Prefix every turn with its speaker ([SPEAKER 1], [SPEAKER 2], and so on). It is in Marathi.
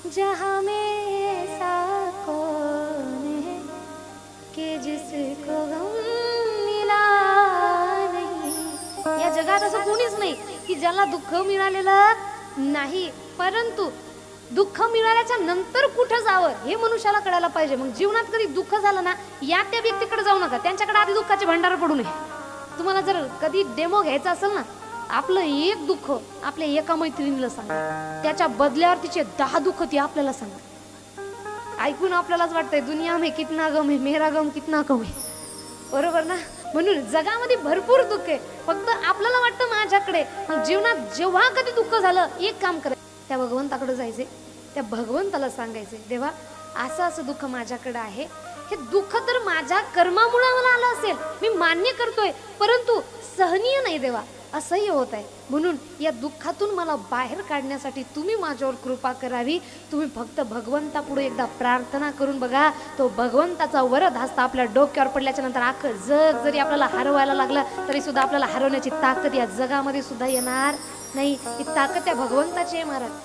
[SPEAKER 1] जहां में ऐसा कौन है कि जिसको गम मिला नहीं। या जगात असं कोणीच नाही की ज्याला दुःख मिळालेलं नाही, परंतु दुःख मिळाल्याच्या नंतर कुठं जावं हे मनुष्याला कळायला पाहिजे। मग जीवनात कधी दुःख झालं ना, या त्या व्यक्तीकडे जाऊ नका, त्यांच्याकडे आधी दुःखाचे भंडार पडू नये। तुम्हाला जर कधी डेमो घ्यायचा असेल ना, आपलं एक दुःख आपल्या एका मैत्रिणीला सांगा, त्याच्या बदल्यावर तिचे 10 दुःख ती आपल्याला सांगा। ऐकून आपल्यालाच वाटतंय दुनिया में कितना गम है, मेरा गम कितना कम है, बरोबर ना? म्हणून जगामध्ये भरपूर दुःख आहे, फक्त आपल्याला वाटतं माझ्याकडे। मग जीवनात जेव्हा कधी दुःख झालं, एक काम करायचं, त्या भगवंताकडे जायचे, त्या भगवंताला सांगायचे, देवा असं असं दुःख माझ्याकडे आहे, हे दुःख तर माझ्या कर्मामुळे मला आलं असेल, मी मान्य करतोय, परंतु सहनीय नाही देवा, असह्य होत आहे। म्हणून या दुःखातून मला बाहेर काढण्यासाठी तुम्ही माझ्यावर कृपा करावी। तुम्ही फक्त भगवंतापुढे एकदा प्रार्थना करून बघा, तो भगवंताचा वरद हस्त आपल्या डोक्यावर पडल्याच्या नंतर अख्खं जग जरी आपल्याला हरवायला लागलं तरी सुद्धा आपल्याला हरवण्याची ताकद या जगामध्ये सुद्धा येणार नाही। ही ताकद त्या भगवंताची आहे महाराज।